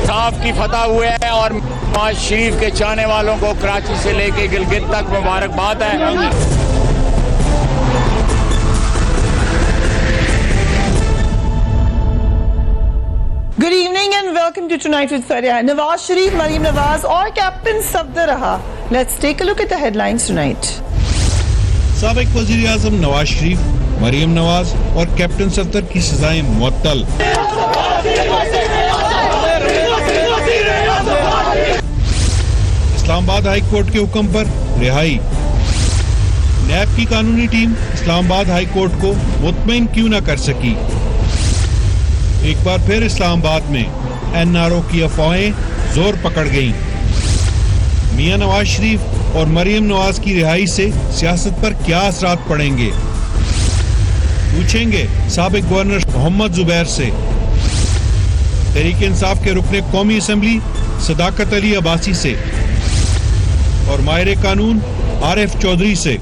صاف کی فتح ہوئے ہیں اور نواز شریف کے چاہنے والوں کو کراچی سے لے کے گلگت تک مبارکباد ہے. Good evening and welcome to Tonight with Faria. Nawaz Sharif, Maryam Nawaz اور کیپٹن صفدر رہا. Let's take a look at the headlines tonight. سابق وزیر اعظم نواز شریف، مریم نواز اور کیپٹن صفدر کی سزائیں معطل. اسلام آباد ہائی کورٹ کے حکم پر رہائی. نیب کی قانونی ٹیم اسلام آباد ہائی کورٹ کو مطمئن کیوں نہ کر سکی. ایک بار پھر اسلام آباد میں این آر او کی افواہیں زور پکڑ گئیں. میاں نواز شریف اور مریم نواز کی رہائی سے سیاست پر کیا اثرات پڑیں گے، پوچھیں گے سابق گورنر محمد زبیر سے. تحریک انصاف کے رکن قومی اسمبلی صداقت علی عباسی سے اور ماہر قانون عارف چودھری سے.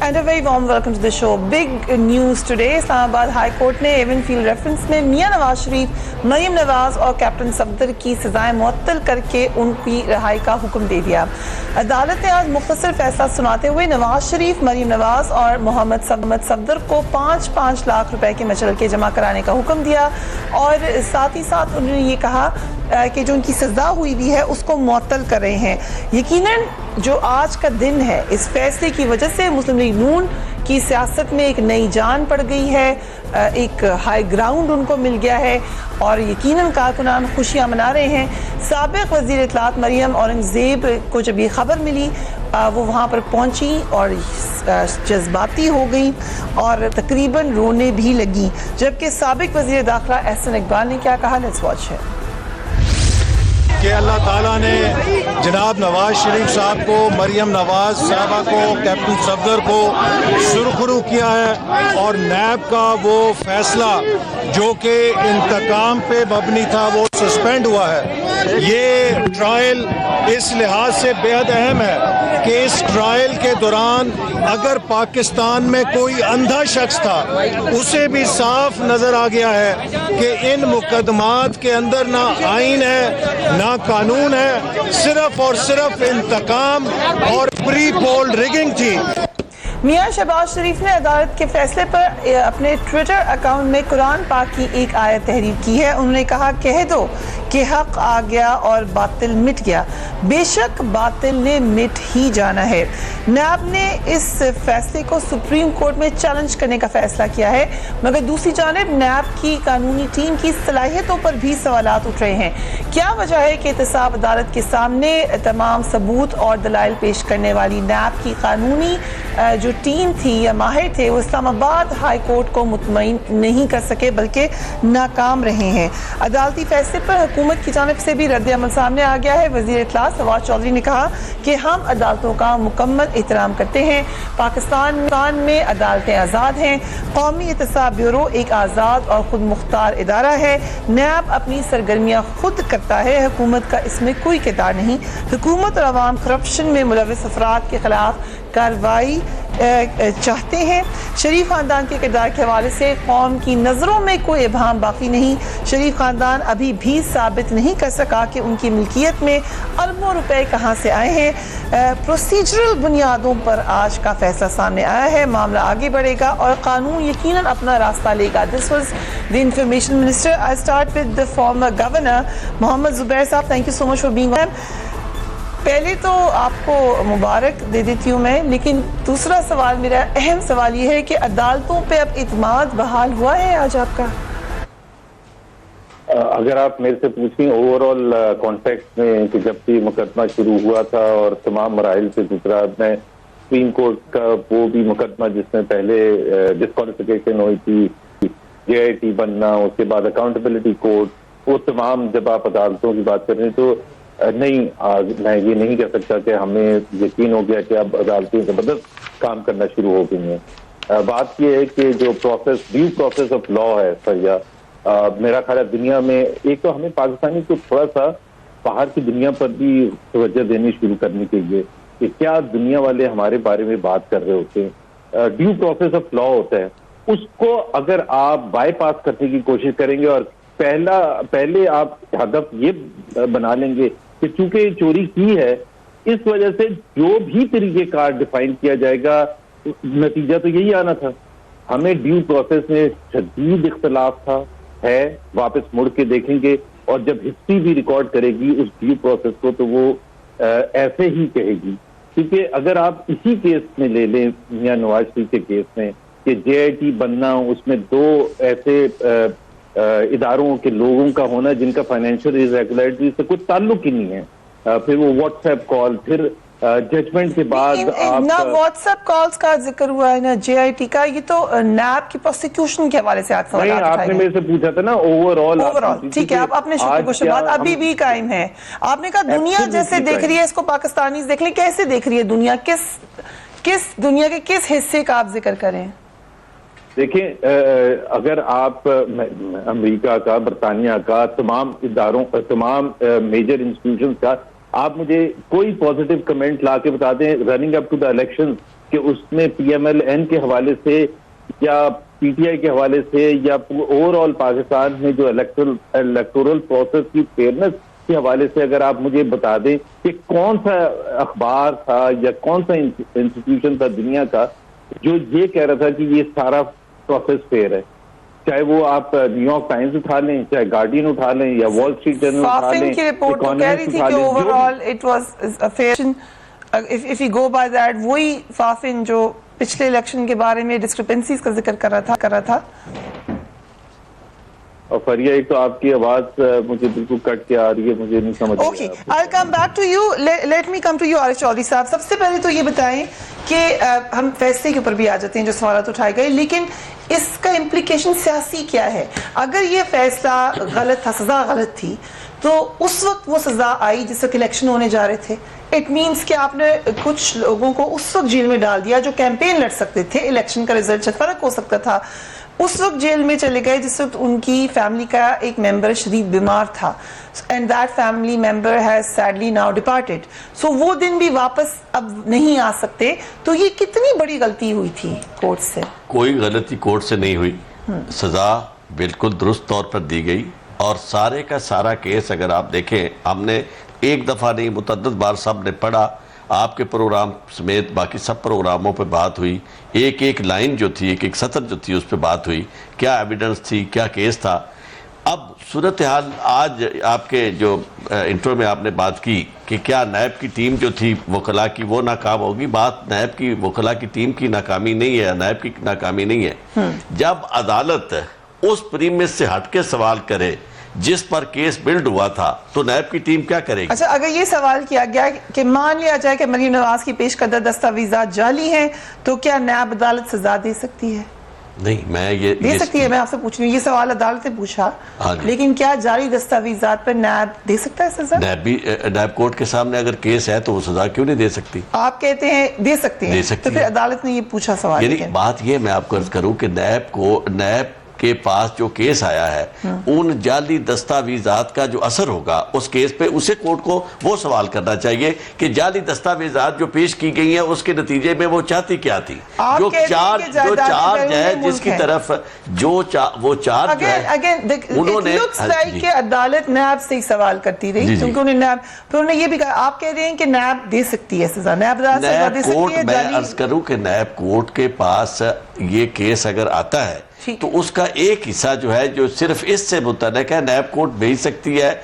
And a very warm welcome to the show. Big news today. Islamabad High Court نے ایون فیلڈ ریفرنس میں میاں نواز شریف، مریم نواز اور کیپٹن صفدر کی سزائیں معطل کر کے ان کی رہائی کا حکم دے دیا. عدالت نے آج مختصر فیصلہ سناتے ہوئے نواز شریف، مریم نواز اور محمد صفدر کو 5-5 لاکھ روپے کے مچلکے جمع کرانے کا حکم دیا اور ساتھ ہی ساتھ انہوں نے یہ کہا کہ جو ان کی سزا ہوئی بھی ہے اس کو معطل کر رہے ہیں. یقیناً جو آج کا دن ہے، اس فیصلے کی وجہ سے مسلم لیگ نون کی سیاست میں ایک نئی جان پڑ گئی ہے، ایک ہائی گراؤنڈ ان کو مل گیا ہے اور یقیناً کارکنان خوشیاں منا رہے ہیں. سابق وزیر اطلاعات مریم اورنگزیب کو جب یہ خبر ملی وہ وہاں پر پہنچی اور جذباتی ہو گئی اور تقریباً رونے بھی لگی. جبکہ سابق وزیر داخلہ احسن اقبال نے کیا کہا، لیٹس واچ ہے. کہ اللہ تعالیٰ نے جناب نواز شریف صاحب کو، مریم نواز صاحبہ کو، کیپٹن صفدر کو سرخرو کیا ہے اور نیب کا وہ فیصلہ جو کہ انتقام پہ مبنی تھا وہ سسپینڈ ہوا ہے. یہ ٹرائل اس لحاظ سے بے حد اہم ہے کہ اس ٹرائل کے دوران اگر پاکستان میں کوئی اندھا شخص تھا اسے بھی صاف نظر آ گیا ہے کہ ان مقدمات کے اندر نہ آئین ہے نہ قانون ہے، صرف اور صرف انتقام اور پری پول ریگنگ تھی. میاں شہباز شریف نے عدالت کے فیصلے پر اپنے ٹویٹر اکاؤنٹ میں قرآن پاک کی ایک آیت تحریر کی ہے. انہوں نے کہا، کہہ دو کہ حق آ گیا اور باطل مٹ گیا، بے شک باطل نے مٹ ہی جانا ہے. نیب نے اس فیصلے کو سپریم کورٹ میں چیلنج کرنے کا فیصلہ کیا ہے، مگر دوسری جانب نیب کی قانونی ٹیم کی صلاحیتوں پر بھی سوالات اٹھ رہے ہیں. کیا وجہ ہے کہ احتساب عدالت کے سامنے تمام ثبوت اور دلائل پیش کرنے والی نیب کی قانونی جو ٹیم تھی یا ماہر تھے وہ اسلام آباد ہائی کورٹ کو مطمئن نہیں کر سکے بلکہ ناکام رہے ہیں. عدالتی فیصلے پر حکومت کی جانب سے بھی رد عمل سامنے آ گیا ہے. وزیر اطلاعات نواز چودھری نے کہا کہ ہم عدالتوں کا مکمل احترام کرتے ہیں، پاکستان میں عدالتیں آزاد ہیں، قومی احتساب بیورو ایک آزاد اور خود مختار ادارہ ہے، نیب اپنی سرگرمیاں خود کرتا ہے، حکومت کا اس میں کوئی کردار نہیں. حکومت اور عوام کرپشن میں ملوث افراد کے خلاف کارروائی چاہتے ہیں. شریف خاندان کے کردار کے حوالے سے قوم کی نظروں میں کوئی ابہام باقی نہیں. شریف خاندان ابھی بھی ثابت نہیں کر سکا کہ ان کی ملکیت میں اربوں روپے کہاں سے آئے ہیں. پروسیجرل بنیادوں پر آج کا فیصلہ سامنے آیا ہے. معاملہ آگے بڑھے گا اور قانون یقیناً اپنا راستہ لے گا. This was the information minister. I start with the former governor Muhammad Zubair صاحب. Thank you so much for being. پہلے تو آپ کو مبارک دے دیتی ہوں میں، لیکن دوسرا سوال، میرا اہم سوال یہ ہے کہ عدالتوں پہ اب اعتماد بحال ہوا ہے آج آپ کا؟ اگر آپ میرے سے پوچھیں اوور آل کانٹیکسٹ میں کہ جب سے مقدمہ شروع ہوا تھا اور تمام مراحل سے گزرا، میں سپریم کورٹ کا وہ بھی مقدمہ جس میں پہلے ڈسکوالیفیکیشن ہوئی تھی، جے آئی ٹی بننا، اس کے بعد اکاؤنٹیبلٹی کورٹ، وہ تمام جب آپ عدالتوں کی بات کر رہے ہیں تو نہیں، میں یہ نہیں کہہ سکتا کہ ہمیں یقین ہو گیا کہ اب عدالتیں زبردست کام کرنا شروع ہو گئی ہیں. بات یہ ہے کہ جو process due process of law ہے سریا، میرا خیال ہے دنیا میں ایک تو ہمیں پاکستانی کو تھوڑا سا باہر کی دنیا پر بھی توجہ دینی شروع کرنی چاہیے کہ کیا دنیا والے ہمارے بارے میں بات کر رہے ہوتے ہیں. ڈیو پروسیس آف لا ہوتا ہے, اس کو اگر آپ بائی پاس کرنے کی کوشش کریں گے اور پہلے آپ ہدف یہ بنا لیں گے کہ چونکہ یہ چوری کی ہے اس وجہ سے جو بھی طریقہ کار ڈیفائن کیا جائے گا نتیجہ تو یہی آنا تھا. ہمیں ڈیو پروسیس میں شدید اختلاف تھا, ہے, واپس مڑ کے دیکھیں گے اور جب ہسٹری بھی ریکارڈ کرے گی اس ڈیو پروسیس کو تو وہ ایسے ہی کہے گی. کیونکہ اگر آپ اسی کیس میں لے لیں میاں نواز شریف کے کیس میں کہ جے آئی ٹی بننا, اس میں 2 ایسے اداروں کے لوگوں کا ہونا جن کا فائنینشیل ارریگولرٹی سے کوئی تعلق ہی نہیں ہے, پھر وہ واٹس ایپ کال, پھر ججمنٹ کے بعد نہ واٹس ایپ کالز کا ذکر ہوا ہے نہ جے آئی ٹی کا, یہ تو نیب کی پروسیکیوشن کے حوالے سے آپ سوالات اٹھائے آپ نے میرے سے پوچھا تھا نا اوور آل. ٹھیک ہے, آپ اپنے شکر کو شبات ابھی بھی قائم ہے. آپ نے کہا دنیا جیسے دیکھ رہی ہے اس کو پاکستانیز دیکھ لیں, کیسے دیکھ رہی ہے دنیا, کس دنیا کے کس حصے کا آپ ذکر کریں؟ دیکھیں, اگر آپ امریکہ کا, برطانیہ کا, تمام اداروں, تمام میجر انسٹیٹیوشنز کا آپ مجھے کوئی پازیٹیو کمنٹ لا کے بتا دیں running up to the election کہ اس میں پی ایم ایل این کے حوالے سے یا پی ٹی آئی کے حوالے سے یا اوور آل پاکستان میں جو الیکٹورل پروسیس کی فیئرنس کے حوالے سے اگر آپ مجھے بتا دیں کہ کون سا اخبار تھا یا کون سا انسٹیٹیوشن تھا دنیا کا جو یہ کہہ رہا تھا کہ یہ سارا پروسیس فیئر ہے. چاہے وہ آپ نیو یارک ٹائمز اٹھا لیں, چاہے گارڈین اٹھا لیں یا وال اسٹریٹ جرنل اٹھا لیں, فافن کی رپورٹ تو کہہ رہی تھی کہ overall it was a fair. if you go by that, وہی فافن جو پچھلے الیکشن کے بارے میں ڈسکرپنسیز کا ذکر کر رہا تھا. اور فریہ, ایک تو آپ کی آواز مجھے بالکل کٹ کے آ رہی ہے, مجھے نہیں سمجھ. Okay, I'll come back to you. Let me come to you, عارف چودھری صاحب. سب سے پہلے تو یہ بتائیں کہ ہم فیصلے کے اوپر بھی آ جاتے ہیں جو سوالات اٹھائے گئے, لیکن اس کا امپلیکیشن سیاسی کیا ہے؟ اگر یہ فیصلہ غلط تھا, سزا غلط تھی, تو اس وقت وہ سزا آئی جس وقت الیکشن ہونے جا رہے تھے. اٹ مینس کہ آپ نے کچھ لوگوں کو اس وقت جیل میں ڈال دیا جو کیمپین لڑ سکتے تھے, الیکشن کا رزلٹ سے فرق ہو سکتا تھا. اس وقت جیل میں چلے گئے جس وقت ان کی فیملی کا ایک ممبر شدید بیمار تھا, and that family member has sadly now departed. So وہ دن بھی واپس اب نہیں آ سکتے. تو یہ کتنی بڑی غلطی ہوئی تھی کورٹ سے؟ کوئی غلطی کورٹ سے نہیں ہوئی, سزا بالکل درست طور پر دی گئی. اور سارے کا سارا کیس اگر آپ دیکھیں, ہم نے ایک دفعہ نہیں متعدد بار سب نے پڑھا, آپ کے پروگرام سمیت باقی سب پروگراموں پہ بات ہوئی, ایک لائن جو تھی, ایک سطر جو تھی اس پہ بات ہوئی, کیا ایویڈنس تھی, کیا کیس تھا. اب صورتحال آج آپ کے جو انٹرو میں آپ نے بات کی کہ کیا نیب کی ٹیم جو تھی وکلاء کی وہ ناکام ہوگی, بات نیب کی وکلاء کی ٹیم کی ناکامی نہیں ہے, نیب کی ناکامی نہیں ہے. جب عدالت اس پریمس سے ہٹ کے سوال کرے جس پر کیس بلڈ ہوا تھا تو نیب کی ٹیم کیا کرے گی؟ اچھا, اگر یہ سوال کیا گیا کہ مان لیا جائے کہ مریم نواز کی پیش کردہ دستاویزات جعلی ہیں, تو کیا نیب عدالت سزا دے سکتی ہے؟ نہیں, میں یہ دے سکتی ہے. میں آپ سے پوچھ رہی ہوں, یہ سوال عدالت نے پوچھا, لیکن کیا جعلی دستاویزات پر نیب دے سکتا ہے سزا؟ نیب کورٹ کے سامنے اگر کیس ہے تو وہ سزا کیوں نہیں دے سکتی؟ آپ کہتے ہیں دے سکتے ہیں, تو پھر عدالت نے یہ پوچھا سوال. یعنی بات یہ میں آپ کو عرض کروں کہ نیب کے پاس جو کیس آیا ہے ان جعلی دستاویزات کا جو اثر ہوگا اس کیس پہ, اسے کورٹ کو وہ سوال کرنا چاہیے کہ جعلی دستاویزات جو پیش کی گئی ہیں اس کے نتیجے میں وہ چاہتی کیا تھی. جو چارج ہے جس کی طرف وہ چارج ہے انہوں نے, کہ عدالت نیب سے ہی سوال کرتی رہی کیونکہ انہوں نے یہ بھی کہا, آپ کہہ رہے ہیں کہ نیب دے سکتی ہے سزا, نیب عدالت سزا دے سکتی ہے. میں عرض کروں کہ نیب کورٹ کے پاس یہ کیس اگر آتا ہے تو اس کا ایک حصہ جو ہے جو صرف اس سے متعلق ہے, نیب کورٹ بھیج سکتی ہے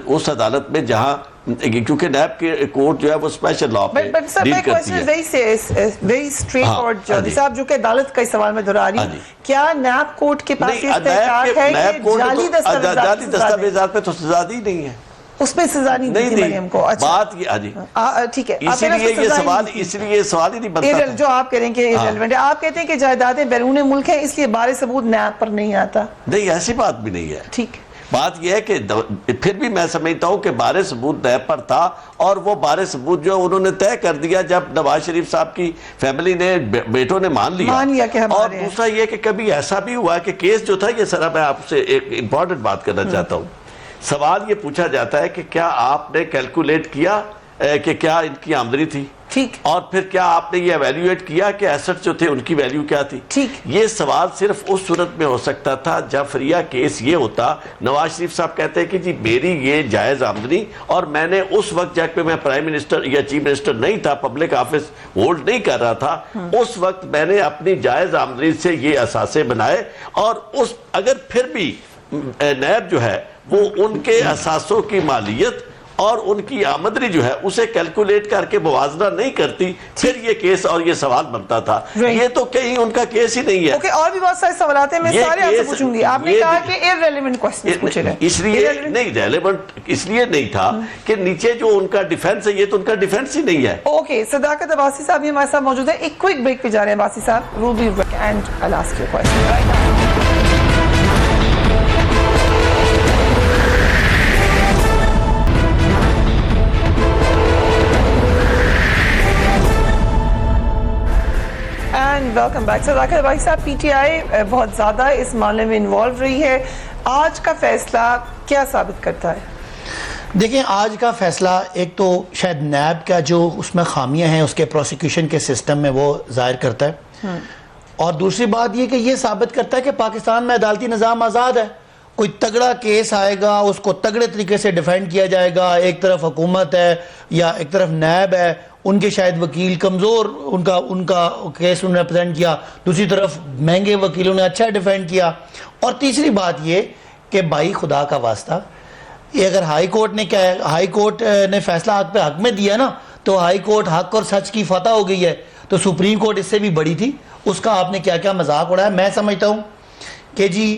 اس عدالت میں جہاں, کیونکہ نیب کی کورٹ جو ہے وہ اسپیشل لا پہ ڈیل کرتی ہے. ویری اسٹریٹ فارورڈ جج صاحب, جو کہ عدالت کا سوال میں دہرا رہی ہوں, کیا نیب کورٹ کے پاس یہ استحقاق ہے کہ جعلی دستاویزات پہ تو سزا دی نہیں ہے, اس پہ سزا نہیں دی مریم کو؟ بات یہ ٹھیک ہے, اس لیے یہ سوال ہی نہیں بنتا جو آپ کہہ رہے ہیں کہ ایرریلیونٹ ہے. آپ کہتے ہیں کہ جائیدادیں بیرون ملک ہیں اس لیے بار ثبوت نیب پر نہیں آتا. نہیں, ایسی بات بھی نہیں ہے. ٹھیک, بات یہ ہے کہ پھر بھی میں سمجھتا ہوں کہ بار ثبوت نیب پر تھا، اور وہ بار ثبوت جو انہوں نے طے کر دیا جب نواز شریف صاحب کی فیملی نے بیٹوں نے مان لیا کہ اور دوسرا یہ کہ کبھی ایسا بھی ہوا کہ کیس جو تھا، یہ سر میں آپ سے ایک امپورٹنٹ بات کرنا چاہتا ہوں. سوال یہ پوچھا جاتا ہے کہ کیا آپ نے کیلکولیٹ کیا کہ کیا ان کی آمدنی تھی، ٹھیک، اور پھر کیا آپ نے یہ ایویلیویٹ کیا کہ ایسٹ جو تھے ان کی ویلیو کیا تھی. ٹھیک، یہ سوال صرف اس صورت میں ہو سکتا تھا جب فریا کیس یہ ہوتا، نواز شریف صاحب کہتے ہیں کہ جی میری یہ جائز آمدنی، اور میں نے اس وقت جب کہ میں پرائم منسٹر یا چیف منسٹر نہیں تھا، پبلک آفس ہولڈ نہیں کر رہا تھا، اس وقت میں نے اپنی جائز آمدنی سے یہ اثاثے بنائے، اور اگر پھر بھی نیب جو ہے وہ ان کے اثاثوں کی مالیت اور ان کی آمدنی جو ہے اسے کیلکولیٹ کر کے موازنہ نہیں کرتی، پھر یہ کیس اور یہ سوال بنتا تھا. یہ تو کہیں ان کا کیس ہی نہیں ہے. اور بھی بہت سارے سوالات ہیں، میں سارے آپ سے پوچھوں گی. آپ نے کہا کہ irrelevant questions پوچھے گئے، اس لیے نہیں ریلیونٹ اس لیے نہیں تھا کہ نیچے جو ان کا ڈیفنس ہے یہ تو ان کا ڈیفنس ہی نہیں ہے. اوکے، صداقت عباسی صاحب بھی ہمارے ساتھ موجود ہیں. ایک کوئک بریک پہ جا رہے ہیں عباسی صاحب. Ruby and I'll ask you a question right now. And welcome back. صداقت عباسی صاحب، پی ٹی آئی بہت زیادہ اس معاملے میں انوالو رہی ہے. آج کا فیصلہ کیا ثابت کرتا ہے؟ دیکھیں، آج کا فیصلہ ایک تو شاید نیب کا جو اس میں خامیاں ہیں اس کے پروسیکیوشن کے سسٹم میں وہ ظاہر کرتا ہے، اور دوسری بات یہ کہ یہ ثابت کرتا ہے کہ پاکستان میں عدالتی نظام آزاد ہے. کوئی تگڑا کیس آئے گا اس کو تگڑے طریقے سے ڈیفینڈ کیا جائے گا. ایک طرف حکومت ہے یا ایک طرف نیب ہے، ان کے شاید وکیل کمزور، ان کا کیس انہوں نے پریزنٹ کیا، دوسری طرف مہنگے وکیلوں نے اچھا ڈیفینڈ کیا. اور تیسری بات یہ کہ بھائی خدا کا واسطہ، یہ اگر ہائی کورٹ نے فیصلہ حق میں دیا نا، تو ہائی کورٹ حق اور سچ کی فتح ہو گئی ہے، تو سپریم کورٹ اس سے بھی بڑی تھی. اس کا آپ نے کیا کیا مذاق اڑایا. میں سمجھتا ہوں کہ جی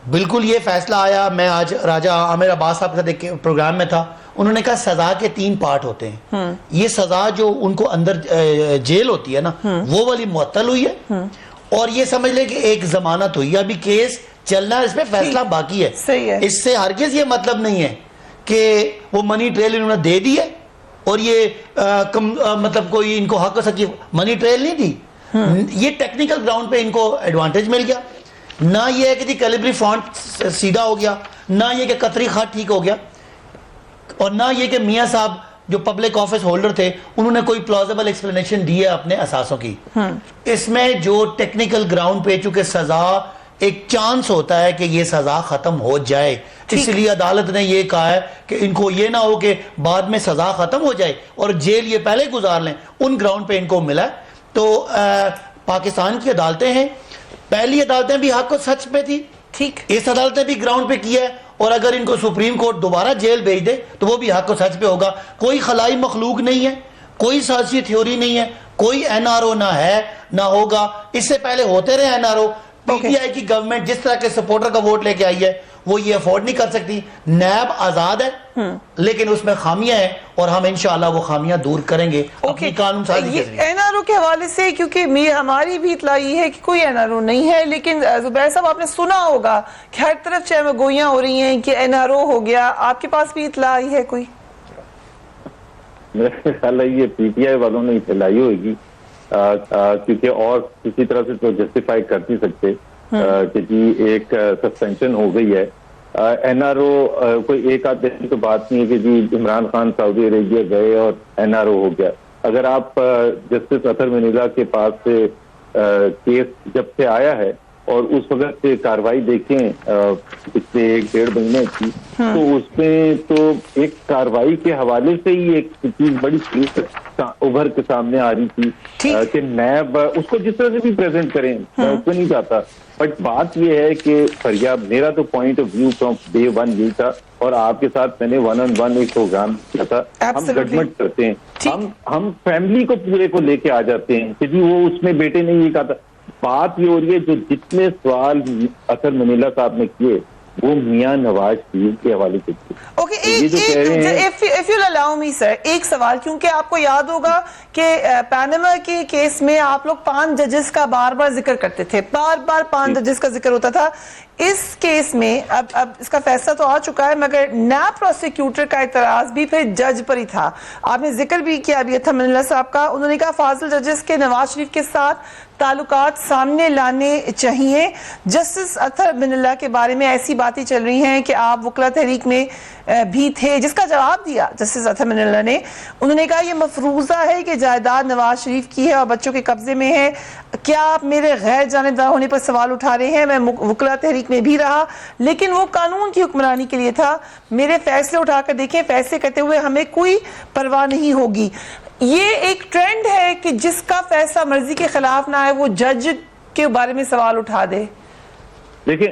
بالکل یہ فیصلہ آیا. میں آج راجہ عامر عباس صاحب کے ساتھ ایک پروگرام میں تھا، انہوں نے کہا سزا کے 3 پارٹ ہوتے ہیں. یہ سزا جو ان کو اندر جیل ہوتی ہے نا، وہ والی معطل ہوئی ہے، اور یہ سمجھ لے کہ ایک ضمانت ہوئی ہے. ابھی کیس چلنا ہے، اس پہ فیصلہ باقی ہے. اس سے ہرگز یہ مطلب نہیں ہے کہ وہ منی ٹریل انہوں نے دے دی ہے، اور یہ مطلب کوئی ان کو حق سکی منی ٹریل نہیں دی. یہ ٹیکنیکل گراؤنڈ پہ ان کو ایڈوانٹیج مل گیا. نہ یہ ہے کہ جی کیلیبری فونٹ سیدھا ہو گیا، نہ یہ کہ قطری خط ٹھیک ہو گیا، اور نہ یہ کہ میاں صاحب جو پبلک آفس ہولڈر تھے انہوں نے کوئی پلازیبل ایکسپلینیشن دی ہے اپنے اثاثوں کی. اس میں جو ٹیکنیکل گراؤنڈ پہ چونکہ سزا ایک چانس ہوتا ہے کہ یہ سزا ختم ہو جائے، اس لیے عدالت نے یہ کہا ہے کہ ان کو یہ نہ ہو کہ بعد میں سزا ختم ہو جائے اور جیل یہ پہلے گزار لیں. ان گراؤنڈ پہ ان کو ملا. تو پاکستان کی عدالتیں ہیں، پہلی عدالتیں بھی حق و سچ پہ تھی، ٹھیک، اس عدالت نے بھی گراؤنڈ پہ کیا ہے، اور اگر ان کو سپریم کورٹ دوبارہ جیل بھیج دے تو وہ بھی حق و سچ پہ ہوگا. کوئی خلائی مخلوق نہیں ہے، کوئی سیاسی تھیوری نہیں ہے، کوئی این آر او نہ ہے نہ ہوگا. اس سے پہلے ہوتے رہے N R O. P T I کی گورنمنٹ جس طرح کے سپورٹر کا ووٹ لے کے آئی ہے وہ یہ افورڈ نہیں کر سکتی. نیب آزاد ہے لیکن اس میں خامیاں ہیں، اور ہم انشاءاللہ وہ خامیاں دور کریں گے اپنی قانون سازی کے ذریعے. این آر او کے حوالے سے کیونکہ ہماری بھی اطلاع یہ ہے کہ کوئی این آر او نہیں ہے، لیکن زبیر صاحب آپ نے سنا ہوگا کہ ہر طرف چاہے گوئیاں ہو رہی ہیں کہ این آر او ہو گیا. آپ کے پاس بھی اطلاع آئی ہے کوئی؟ میرا خیال ہے یہ پی ٹی آئی والوں نے پھیلائی ہوگی، کیونکہ اور کسی طرح سے تو جسٹیفائی کر نہیں سکتے کہ جی ایک سسپینشن ہو گئی ہے. این آر او کوئی ایک آدھ دن کی تو بات نہیں ہے کہ جی عمران خان سعودی عربیہ گئے اور این آر او ہو گیا. اگر آپ جسٹس اطہر منیلا کے پاس سے کیس جب سے آیا ہے اور اس وقت سے کاروائی دیکھیں پچھلے 1.5 مہینے کی، تو اس میں تو ایک کاروائی کے حوالے سے ہی ایک چیز بڑی ابھر کے سامنے آ رہی تھی کہ نیب اس کو جس طرح سے بھی پریزنٹ کریں، میں اس کو نہیں چاہتا، بٹ بات یہ ہے کہ فریاب میرا تو point of view from day 1 یہ تھا، اور آپ کے ساتھ میں نے 1-on-1 ایک پروگرام کیا تھا. ہم ججمنٹ کرتے ہیں، ہم فیملی کو پورے کو لے کے آ جاتے ہیں کہ جی وہ اس میں بیٹے نے یہ کہا تھا. بات یہ ہو رہی ہے جو جتنے سوال اطہر منیلا صاحب نے کیے وہ میاں نواز شریف کے حوالے سے کیے. if you'll allow me sir، ایک سوال، کیونکہ آپ کو یاد ہوگا کہ پیناما کے کیس میں آپ لوگ 5 ججز کا بار بار ذکر کرتے تھے، بار بار 5 ججز کا ذکر ہوتا تھا. اس کیس میں اب اس کا فیصلہ تو آ چکا ہے مگر نیب پروسیکیوٹر کا اعتراض بھی پھر جج پر ہی تھا. آپ نے ذکر بھی کیا ابھی اطہر من اللہ صاحب کا. انہوں نے کہا فاضل ججز کے نواز شریف کے ساتھ تعلقات سامنے لانے چاہیے. جسٹس اطہر من اللہ کے بارے میں ایسی باتیں چل رہی ہیں کہ آپ وکلا تحریک میں بھی تھے, جس کا جواب دیا جسٹس اطہر من اللہ نے. انہوں نے کہا یہ مفروضہ ہے کہ جائیداد نواز شریف کی ہے اور بچوں کے قبضے میں ہے. کیا آپ میرے غیر جانبدار ہونے پر سوال اٹھا رہے ہیں؟ میں وکلا تحریک میں بھی رہا لیکن وہ قانون کی حکمرانی کے لیے تھا. میرے فیصلے اٹھا کر دیکھیں, فیصلے کرتے ہوئے ہمیں کوئی پرواہ نہیں ہوگی. یہ ایک ٹرینڈ ہے کہ جس کا فیصلہ مرضی کے خلاف نہ ہے وہ جج کے بارے میں سوال اٹھا دے. دیکھیں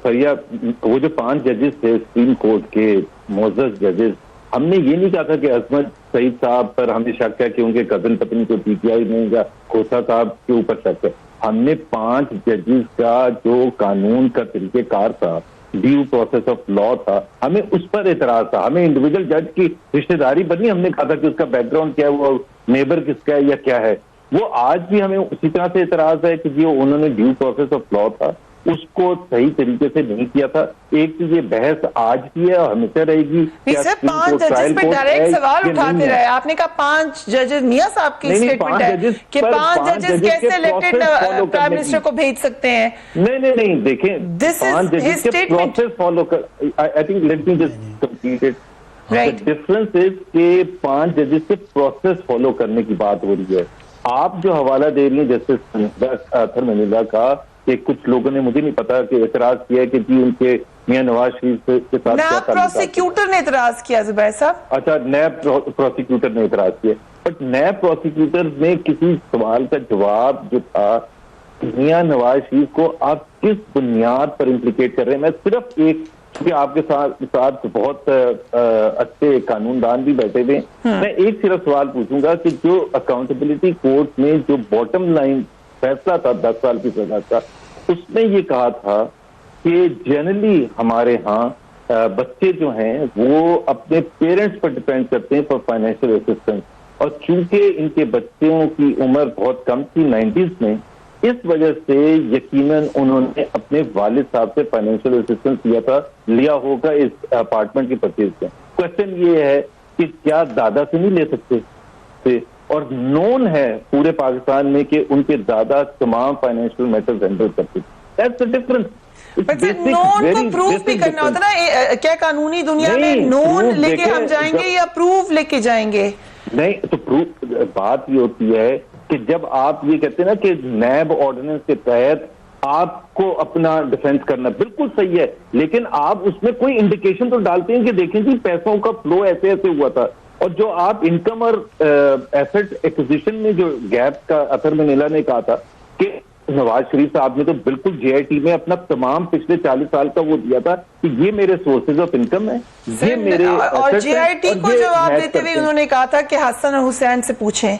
فریہ, وہ جو 5 ججز تھے سپریم کورٹ کے معزز ججز, ہم نے یہ نہیں کہا تھا کہ عصمت سعید صاحب پر ہمیں شک ہے کہ ان کے کزن پتنی کو پی ٹی آئی میں یا کھوسا صاحب کے اوپر شک ہے. ہم نے 5 ججز کا جو قانون کا طریقہ کار تھا, ڈیو پروسیس آف لا تھا, ہمیں اس پر اعتراض تھا. ہمیں انڈیویجل جج کی رشتہ داری پر نہیں ہم نے کہا تھا کہ اس کا بیک گراؤنڈ کیا ہے, وہ نیبر کس کا ہے یا کیا ہے. وہ آج بھی ہمیں اسی طرح سے اعتراض ہے کہ جو انہوں نے ڈیو پروسیس آف لا تھا اس کو صحیح طریقے سے نہیں کیا تھا. ایک تو یہ بحث آج کی ہے اور ہمیشہ رہے گی. 5 ججز پہ ڈائریکٹ سوال اٹھاتے رہے. آپ نے کہا 5 ججز, میاں صاحب کی اسٹیٹمنٹ ہے کہ 5 ججز کیسے الیکٹڈ پرائم منسٹر کو بھیج سکتے ہیں. نہیں دیکھیں, 5 ججز کے پروسیس فالو کر, I think let me just complete it. The difference is کہ 5 ججز کے پروسیس فالو کرنے کی بات ہو رہی ہے. آپ جو حوالہ دے رہی ہیں جسٹس اطہر من اللہ کا, کہ کچھ لوگوں نے, مجھے نہیں پتا, کہ اعتراض کیا ہے کہ جی ان کے میاں نواز شریف کے ساتھ نیب پروسیکیوٹر نے اعتراض کیا. زبیر صاحب, اچھا, نیب پروسیکیوٹر نے اعتراض کیا, بٹ نیب پروسیکیوٹر نے کسی سوال کا جواب جو تھا, میاں نواز شریف کو آپ کس بنیاد پر امپلیکیٹ کر رہے ہیں. میں صرف ایک, کیونکہ آپ کے ساتھ بہت اچھے قانون دان بھی بیٹھے ہوئے, میں ایک صرف سوال پوچھوں گا کہ جو اکاؤنٹیبلٹی کورٹ میں جو باٹم لائن فیصلہ تھا 10 سال کی سزا کا, اس میں یہ کہا تھا کہ جنرلی ہمارے ہاں بچے جو ہیں وہ اپنے پیرنٹس پر ڈیپینڈ کرتے ہیں فار فائنینشیل اسسٹنس, اور چونکہ ان کے بچوں کی عمر بہت کم تھی 90s میں, اس وجہ سے یقیناً انہوں نے اپنے والد صاحب سے فائنینشیل اسسٹنس لیا ہوگا اس اپارٹمنٹ کی پرچیز میں. کوشچن یہ ہے کہ کیا دادا سے نہیں لے سکتے تھے؟ اور نون ہے پورے پاکستان میں کہ ان کے دادا تمام فائنینشیل میٹرز ہینڈل کرتے تھے. That's the difference. نون کو پروف بھی کرنا ہوتا نا. کیا قانونی دنیا میں نون لے کے ہم جائیں گے یا پروف لے کے جائیں گے؟ نہیں تو پروف, بات یہ ہوتی ہے کہ جب آپ یہ کہتے ہیں نا کہ نیب آرڈیننس کے تحت آپ کو اپنا ڈیفینس کرنا بالکل صحیح ہے, لیکن آپ اس میں کوئی انڈیکیشن تو ڈالتے ہیں کہ دیکھیں جی پیسوں کا فلو ایسے ہوا تھا. اور جو آپ انکم اور ایسٹ ایکوزیشن میں جو گیپ کا اطہر من اللہ نے کہا تھا کہ نواز شریف صاحب نے تو بالکل جے آئی ٹی میں اپنا تمام پچھلے 40 سال کا وہ دیا تھا کہ یہ میرے سورسز آف انکم ہے, یہ میرے, اور جے آئی ٹی کو جواب دیتے ہوئے انہوں نے کہا تھا کہ حسن اور حسین سے پوچھیں.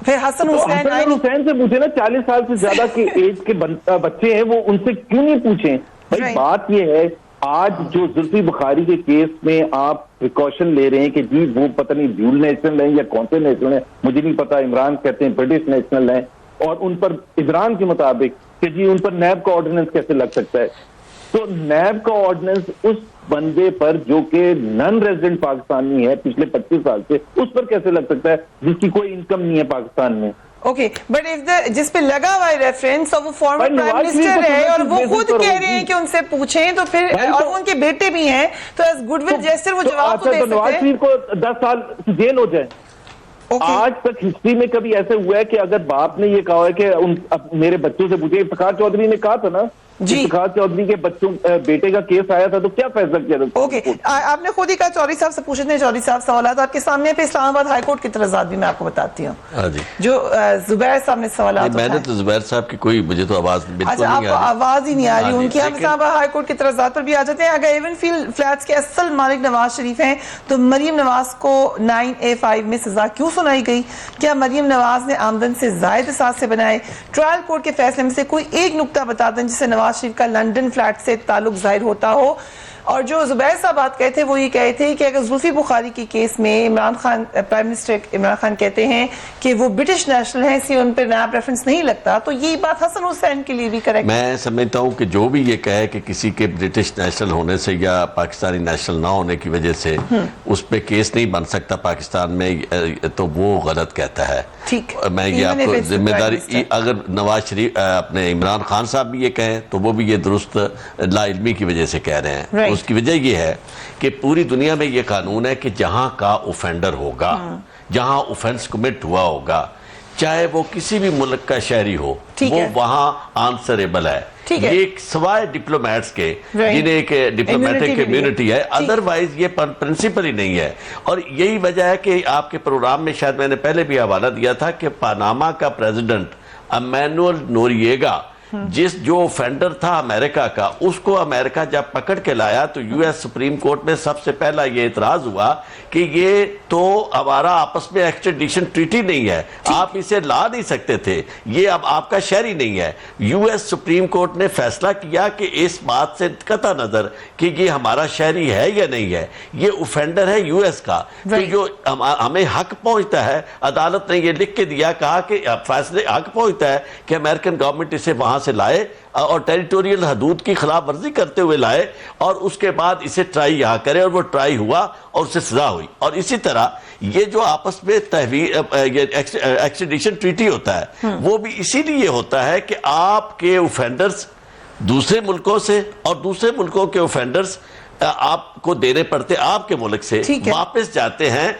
پھر حسن حسین سے پوچھیں نا, 40 سال سے زیادہ کی ایج کے بچے ہیں, وہ ان سے کیوں نہیں پوچھیں بھائی. بات یہ ہے آج جو زلفی بخاری کے کیس میں آپ پریکاشن لے رہے ہیں کہ جی وہ پتہ نہیں ڈیول نیشنل ہیں یا کون سے نیشنل ہیں, مجھے نہیں پتا, عمران کہتے ہیں برٹش نیشنل ہیں, اور ان پر عمران کے مطابق کہ جی ان پر نیب کا آرڈیننس کیسے لگ سکتا ہے. تو نیب کا آرڈیننس اس بندے پر جو کہ نن ریزیڈنٹ پاکستانی ہے پچھلے 25 سال سے, اس پر کیسے لگ سکتا ہے جس کی کوئی انکم نہیں ہے پاکستان میں. اوکے, بٹ جس پہ لگا ہوا ہے ریفرنس اور وہ فارمر پرائم منسٹر ہے اور وہ خود کہہ رہے ہیں کہ ان سے پوچھیں, تو پھر اور ان کے بیٹے بھی ہیں, تو ایز گڈ ول جیسر وہ جواب تو دے سکتے ہیں. نواز شریف کو 10 سال جیل ہو جائے. آج تک ہسٹری میں کبھی ایسے ہوا ہے کہ اگر باپ نے یہ کہا ہے کہ میرے بچوں سے پوچھے, افتخار چودھری نے کہا تھا نا, افتخار چودھری کے بچوں بیٹے کا کیس آیا تھا تو کیا فیصلہ کیا تھا؟ اوکے, آپ نے خود ہی کہا چودھری صاحب سے پوچھنے. چودھری صاحب سوالات آپ کے سامنے, پہ اسلام آباد ہائی کورٹ کی اعتراضات بھی میں آپ کو بتاتی ہوں جو زبیر صاحب نے سوالات. میں نے تو زبیر صاحب کی کوئی, مجھے تو آواز بالکل نہیں آ رہی. آپ کو آواز ہی نہیں آ رہی ان کی. ہم اسلام آباد ہائی کورٹ کی اعتراضات پر بھی آ جاتے ہیں. اگر ایون فیلڈ فلیٹس کے اصل مالک نواز شریف ہیں تو مریم نواز کو 9A5 میں سزا کیوں سنائی گئی؟ کیا مریم نواز نے آمدن سے زائد اثاثے بنائے؟ ٹرائل کورٹ کے فیصلے میں سے کوئی ایک نقطہ بتا دیں جس سے نواز شریف کا لنڈن فلیٹ سے تعلق ظاہر ہوتا ہو. اور جو زبیر صاحب بات کہے تھے وہ یہ کہے تھے کہ اگر زلفی بخاری کی کیس میں عمران خان پرائم منسٹر عمران خان کہتے ہیں کہ وہ برٹش نیشنل ہیں، اس لیے ان پر نیب ریفرنس نہیں لگتا، تو یہ بات حسن حسین کے لیے بھی کریکٹ؟ میں سمجھتا ہوں کہ جو بھی یہ کہے کہ کسی کے برٹش نیشنل ہونے سے یا پاکستانی نیشنل نہ ہونے کی وجہ سے اس پہ کیس نہیں بن سکتا پاکستان میں، تو وہ غلط کہتا ہے. ٹھیک، میں یہ آپ کو ذمہ داری، اگر نواز شریف اپنے عمران خان صاحب بھی یہ کہیں تو وہ بھی یہ درست لا علمی کی وجہ سے کہہ رہے ہیں. اس کی وجہ یہ ہے کہ پوری دنیا میں یہ قانون ہے کہ جہاں کا اوفینڈر ہوگا، جہاں اوفینس کمٹ ہوا ہوگا، چاہے وہ کسی بھی ملک کا شہری ہو، وہ وہاں آنسریبل ہے. یہ سوائے ڈپلومیٹس کے جنہیں ایک ڈپلومیٹک کمیونٹی ہے، ادروائز یہ پرنسپل ہی نہیں ہے. اور یہی وجہ ہے کہ آپ کے پروگرام میں شاید میں نے پہلے بھی حوالہ دیا تھا کہ پاناما کا پریزیڈنٹ امینوئل نوریگا جو اوفینڈر تھا امریکہ کا، اس کو امریکہ جب پکڑ کے لایا تو یو ایس سپریم کورٹ میں سب سے پہلا یہ اعتراض ہوا کہ یہ تو ہمارا آپس میں ایکسٹریڈیشن ٹریٹی نہیں ہے، آپ اسے لا نہیں سکتے تھے، یہ اب آپ کا شہری نہیں ہے. یو ایس سپریم کورٹ نے فیصلہ کیا کہ اس بات سے قطع نظر کہ یہ ہمارا شہری ہے یا نہیں ہے، یہ اوفینڈر ہے یو ایس کا، تو جو ہمیں حق پہنچتا ہے، عدالت نے یہ لکھ کے دیا، کہا کہ فیصلے حق پہنچتا ہے کہ امریکن گورنمنٹ اسے وہاں سے لائے اور ٹیریٹوریل حدود کی خلاف ورزی کرتے ہوئے لائے، اور اس کے بعد اسے ٹرائی یہاں کرے، اور وہ ٹرائی ہوا اور اسے سزا ہوئی. اور اسی طرح یہ جو آپس میں ایکسٹریڈیشن ٹریٹی ہوتا ہے وہ بھی اسی لیے ہوتا ہے کہ آپ کے اوفینڈرز دوسرے ملکوں سے اور دوسرے ملکوں کے اوفینڈرز آپ کو دینے پڑتے آپ کے ملک سے واپس جاتے ہیں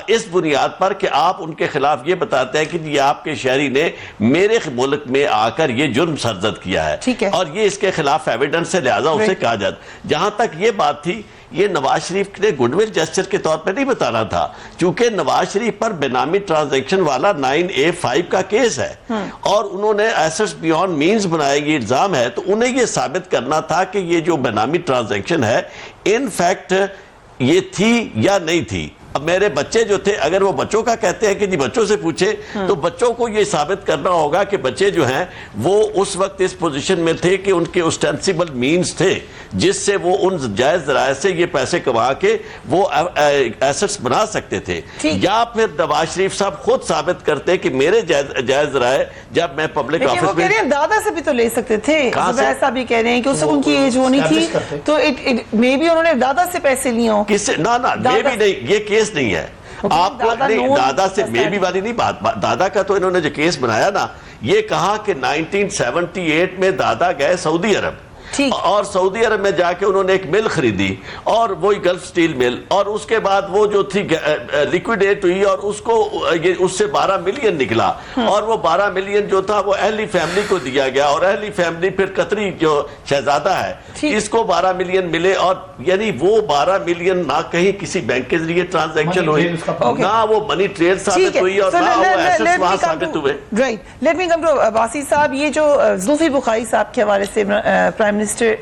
اس بنیاد پر کہ آپ ان کے خلاف یہ بتاتے ہیں کہ یہ آپ کے شہری نے میرے ملک میں آ کر یہ جرم سرزد کیا ہے اور یہ اس کے خلاف ایویڈنس ہے، لہذا اسے کہا جاتا. جہاں تک یہ بات تھی، یہ نواز شریف نے گڈ ول جسچر کے طور پہ نہیں بتانا تھا، چونکہ نواز شریف پر بینامی ٹرانزیکشن والا 9A5 کا کیس ہے اور انہوں نے ایسٹس بیونڈ مینز بنائے، یہ الزام ہے، تو انہیں یہ ثابت کرنا تھا کہ یہ جو بینامی ٹرانزیکشن ہے ان فیکٹ یہ تھی یا نہیں تھی. اب میرے بچے جو تھے، اگر وہ بچوں کا کہتے ہیں کہ جی بچوں سے پوچھے، تو بچوں کو یہ ثابت کرنا ہوگا کہ بچے جو ہیں وہ اس وقت اس پوزیشن میں تھے کہ ان کے اسٹینسیبل مینز تھے جس سے وہ ان جائز ذرائع سے یہ پیسے کما کے وہ ایسٹس بنا سکتے تھے. یا پھر نواز شریف صاحب خود ثابت کرتے کہ میرے جائز ذرائع جب میں پبلک آفس میں، وہ کہہ رہے ہیں دادا سے بھی تو لے سکتے تھے، زبیر صاحب بھی کہہ رہے ہیں کہ اس وقت ان کی ایج ہونی تھی تو مے بی انہوں نے دادا سے پیسے لیے ہوں. کس سے؟ نہ مے بی نہیں، یہ کیس نہیں ہے. آپ کو دادا سے مے بی والی نہیں بات، دادا کا تو انہوں نے جو کیس بنایا نا، یہ کہا کہ 1978 میں دادا گئے سعودی عرب اور سعودی عرب میں جا کے انہوں نے ایک مل خریدی اور وہی گلف سٹیل مل، اور اس کے بعد وہ جو تھی لیکویڈیٹ ہوئی اور اس کو اس سے 12 ملین نکلا، اور وہ 12 ملین جو تھا وہ اہلی فیملی کو دیا گیا، اور اہلی فیملی پھر قطری جو شہزادہ ہے اس کو 12 ملین ملے، اور یعنی وہ 12 ملین نہ کہیں کسی بینک کے ذریعے ٹرانزیکشن ہوئی، نہ وہ منی ٹریل ثابت ہوئی، اور نہ وہ ایسٹس وہاں ثابت ہوئے. لیٹ می کم ٹو باسی صاحب، یہ جو زلفی بخاری صاحب کے حوالے سے پرائم منسٹر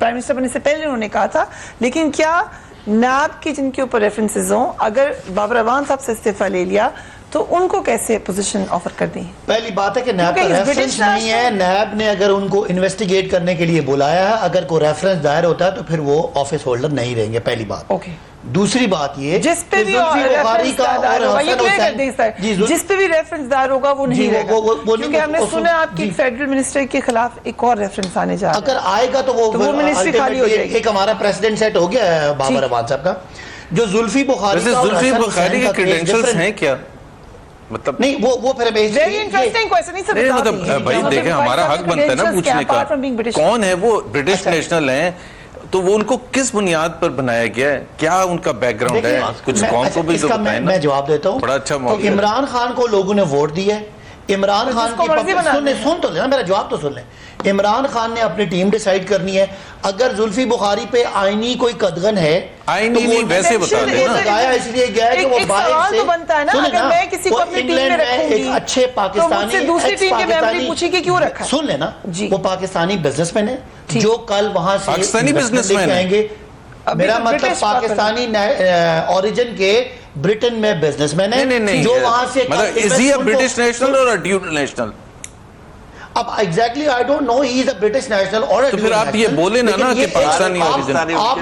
بننے سے پہلے انہوں نے کہا تھا، لیکن کیا نیب کے جن کے اوپر ریفرنسز ہوں، اگر بابر اعوان صاحب سے استعفیٰ لے لیا تو ان کو کیسے پوزیشن آفر کر دیں؟ پہلی بات ہے کہ نیب کا ریفرنس نہیں ہے. نیب نے اگر ان کو انویسٹیگیٹ کرنے کے لیے بلایا ہے، اگر کوئی ریفرنس دائر ہوتا ہے تو پھر وہ آفس ہولڈر نہیں رہیں گے، پہلی بات. دوسری بات یہ جس پہ بھی ریفرنس دائر ہوگا وہ نہیں رہے گا، کیونکہ ہم نے سنا آپ کی فیڈرل منسٹر کے خلاف ایک اور ریفرنس آنے جا رہا ہے. اگر آئے گا تو وہ منسٹری خالی ہو جائے گی. ایک ہمارا پریسیڈنٹ سیٹ ہو گیا ہے بابر اعوان صاحب کا. جو زلفی بخاری کے کریڈینشلز ہیں کیا؟ مطلب نہیں، وہ پھر بھائی دیکھیں، ہمارا حق بنتا ہے نا پوچھنے کا، کون ہے وہ برٹش نیشنل ہیں، تو وہ ان کو کس بنیاد پر بنایا گیا ہے، کیا ان کا بیک گراؤنڈ ہے، کچھ قوم کو بھی تو بتائیں نا. میں جواب دیتا ہوں. بڑا اچھا موضوع. عمران خان کو لوگوں نے ووٹ دیا ہے، عمران خان کی سن تو لینا، میرا جواب تو سن لیں. عمران خان نے اپنی ٹیم ڈیسائیڈ کرنی ہے. اگر زلفی بخاری پہ آئینی کوئی قدغن ہے، آئینی نہیں ویسے بتا دیں نا، اس لیے گیا کہ وہ باہر سے انگلینڈ میں ایک اچھے پاکستانی سن لینا، وہ پاکستانی بزنس مین ہے جو کل وہاں سے پاکستانی بزنس مین آئیں گے. میرا مطلب پاکستانی اوریجن کے برٹن میں بزنس مین ہے جو وہاں سے برٹش نیشنل اور ڈیوٹی نیشنل. اب exactly I don't know he is a British national اور تو پھر آپ یہ بولے نا کہ پاکستانی اوریجن. آپ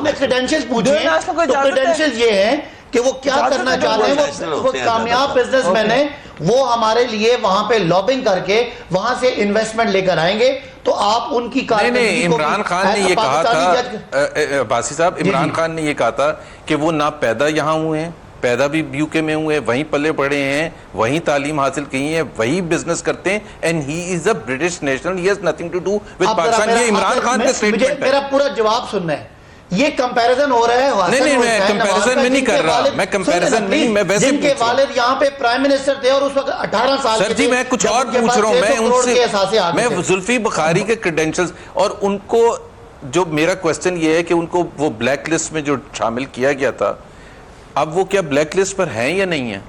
نے کریڈینشیلز پوچھے تو کریڈینشیلز یہ ہیں کہ وہ کیا کرنا چاہتے ہیں. وہ کامیاب بزنس مین ہیں, وہ ہمارے لیے وہاں پہ لابنگ کر کے وہاں سے انویسٹمنٹ لے کر آئیں گے. تو آپ ان کی نہیں, عمران خان نے یہ کہا تھا, عباسی صاحب, عمران خان نے یہ کہا تھا کہ وہ نہ پیدا یہاں ہوئے ہیں, پیدا بھی یو کے میں ہوئے, وہیں پلے پڑے ہیں, وہیں تعلیم حاصل کی ہے, وہی بزنس کرتے ہیں, and he is a British national, he has nothing to do with Pakistan. یہ عمران خان کا سٹیٹمنٹ ہے. میرا پورا جواب سننا ہے. یہ کمپیریزن ہو رہا ہے. نہیں, میں کمپیریزن میں نہیں کر رہا, میں کمپیریزن نہیں, میں ویسے جن کے والد یہاں پہ پرائم منسٹر تھے اور اس وقت 18 سال سر جی, میں کچھ اور پوچھ رہا ہوں. میں ان سے, میں زلفی بخاری کے کریڈینشلز, اور ان کو جو میرا کوسچن یہ ہے کہ ان کو وہ بلیک لسٹ میں جو شامل کیا گیا تھا, اب وہ کیا بلیک لسٹ پر ہیں یا نہیں ہیں؟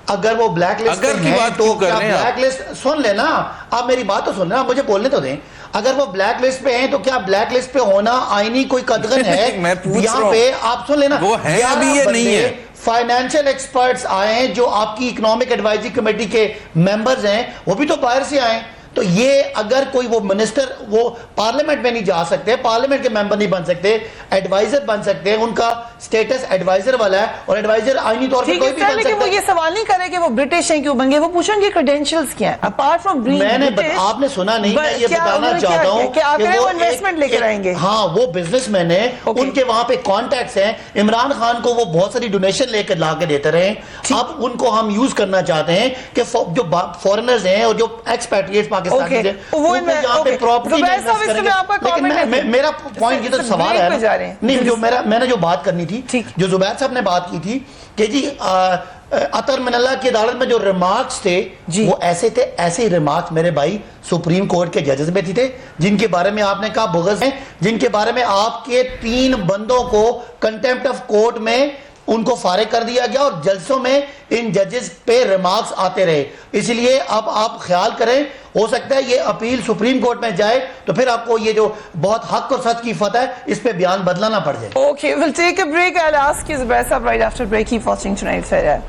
اگر وہ بلیک لسٹ پر ہیں تو کیا بلیک لسٹ, سن لینا آپ میری بات تو سن لینا, مجھے بولنے تو دیں. اگر وہ بلیک لسٹ پہ ہیں تو کیا بلیک لسٹ پہ ہونا آئینی کوئی قدغن ہے؟ یہاں پہ آپ سن لینا, وہ ہیں ابھی یا نہیں ہے؟ فائنینشل ایکسپرٹس آئے ہیں جو آپ کی اکنامک ایڈوائزری کمیٹی کے ممبرز ہیں, وہ بھی تو باہر سے آئے ہیں. تو یہ اگر کوئی وہ منسٹر وہ پارلیمنٹ میں نہیں جا سکتے, پارلیمنٹ کے ممبر نہیں بن سکتے, ایڈوائزر بن سکتے ہیں, ان کا سٹیٹس ایڈوائزر والا ہے, اور ایڈوائزر آئینی طور پر کوئی بھی بن سکتا ہے. وہ یہ سوال نہیں کرے کہ وہ برٹش ہیں کیوں بن گئے, وہ پوچھیں گے کریڈینشیلز کیا ہیں اپارٹ فرام بینگ برٹش. آپ نے سنا نہیں, میں یہ بتانا چاہتا ہوں کہ وہ انویسٹمنٹ لے کر آئیں گے. ہاں, وہ بزنس مین ہیں, ان کے وہاں پہ کانٹیکٹس ہیں. عمران خان کو وہ بہت ساری ڈونیشن لے کر لا کے دیتے رہے, اب ان کو ہم یوز کرنا چاہتے ہیں کہ جو فورنرز ہیں اور جو ایکسپیٹریٹس پاکستانی ہیں وہ یہاں پہ پراپرٹی میں انویسٹ کریں گے. لیکن میرا پوائنٹ یہ تو سوال ہے نہیں, جو میں نے جو بات کرنی تھی, جو زبیر صاحب نے بات کی تھی کہ جی اطہر من اللہ کی عدالت میں جو ریمارکس تھے وہ ایسے تھے, ایسے ہی ریمارکس میرے بھائی سپریم کورٹ کے ججز میں تھے, جن کے بارے میں آپ نے کہا بغض ہیں, جن کے بارے میں آپ کے 3 بندوں کو کنٹیمپٹ آف کورٹ میں ان کو فارغ کر دیا گیا, اور جلسوں میں ان ججز پہ ریمارکس آتے رہے. اس لیے اب آپ خیال کریں, ہو سکتا ہے یہ اپیل سپریم کورٹ میں جائے تو پھر آپ کو یہ جو بہت حق اور سچ کی فتح ہے اس پہ بیان بدلانا پڑ جائے. Okay, we'll take a break. I'll ask you Zubair Sahab right after break. Keep watching Tonight Fair.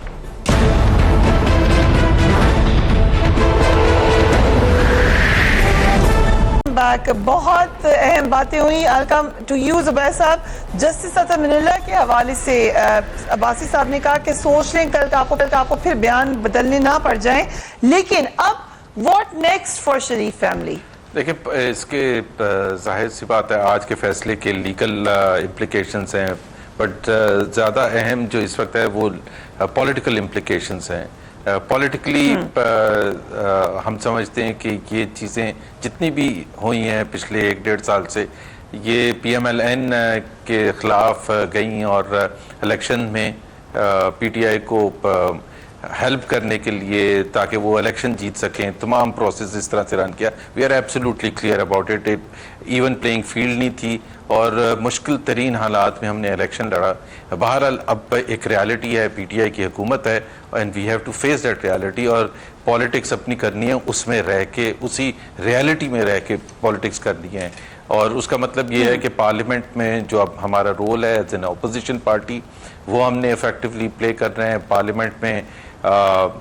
بہت اہم باتیں ہوئی. I'll come to you زبیر صاحب. جسٹس اطہر من اللہ کے حوالے سے عباسی صاحب نے کہا کہ سوچ لیں, کل کا آپ کو پھر بیان بدلنے نہ پڑ جائیں, لیکن اب what next for Sharif family? دیکھیں, اس کے ظاہر سی بات ہے آج کے فیصلے کے لیگل امپلیکیشنز ہیں, بٹ زیادہ اہم جو اس وقت ہے وہ پولیٹیکل امپلیکیشنز ہیں. پولیٹیکلی ہم سمجھتے ہیں کہ یہ چیزیں جتنی بھی ہوئی ہیں پچھلے 1-1.5 سال سے, یہ پی ایم ایل این کے خلاف گئیں اور الیکشن میں پی ٹی آئی کو ہیلپ کرنے کے لیے تاکہ وہ الیکشن جیت سکیں, تمام پروسیس اس طرح سے رن کیا. We are absolutely clear about it. Even playing field نہیں تھی اور مشکل ترین حالات میں ہم نے الیکشن لڑا. بہرحال اب ایک ریالٹی ہے, پی ٹی آئی کی حکومت ہے, and we have to face that reality, اور پالیٹکس اپنی کرنی ہے, اس میں رہ کے, اسی ریالٹی میں رہ کے پالیٹکس کرنی ہے. اور اس کا مطلب یہ ہے کہ پارلیمنٹ میں جو اب ہمارا رول ہے ایز این اپوزیشن پارٹی, وہ ہم نے افیکٹولی پلے کر رہے ہیں. پارلیمنٹ میں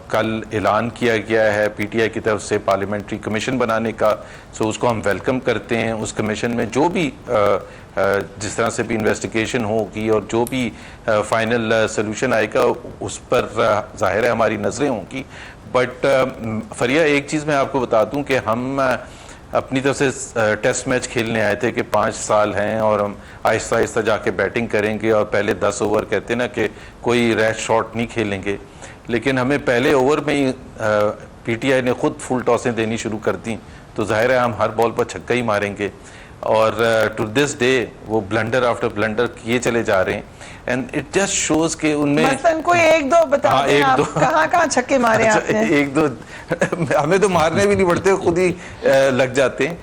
کل اعلان کیا گیا ہے پی ٹی آئی کی طرف سے پارلیمنٹری کمیشن بنانے کا, سو اس کو ہم ویلکم کرتے ہیں. اس کمیشن میں جو بھی جس طرح سے بھی انویسٹیگیشن ہوگی اور جو بھی فائنل سلوشن آئے گا اس پر ظاہر ہے ہماری نظریں ہوں گی. بٹ فریہ, ایک چیز میں آپ کو بتا دوں کہ ہم اپنی طرف سے ٹیسٹ میچ کھیلنے آئے تھے کہ 5 سال ہیں اور ہم آہستہ آہستہ جا کے بیٹنگ کریں گے, اور پہلے 10 اوور کہتے ہیں نا کہ کوئی ریش شاٹ نہیں کھیلیں گے, لیکن ہمیں پہلے اوور میں ہی پی ٹی آئی نے خود فل ٹاسیں دینی شروع کر دیں, تو ظاہر ہے ہم ہر بال پر چھکا ہی ماریں گے. اور ٹو دس ڈے وہ بلنڈر آفٹر بلنڈر کیے چلے جا رہے ہیں, اینڈ اٹ جسٹ شوز کہ ان میں مثلاً کوئی 1-2 بتا دیں آپ کہاں چھکے مارے ہیں آپ نے. 1-2 ہمیں تو مارنے بھی نہیں پڑتے, خود ہی لگ جاتے ہیں.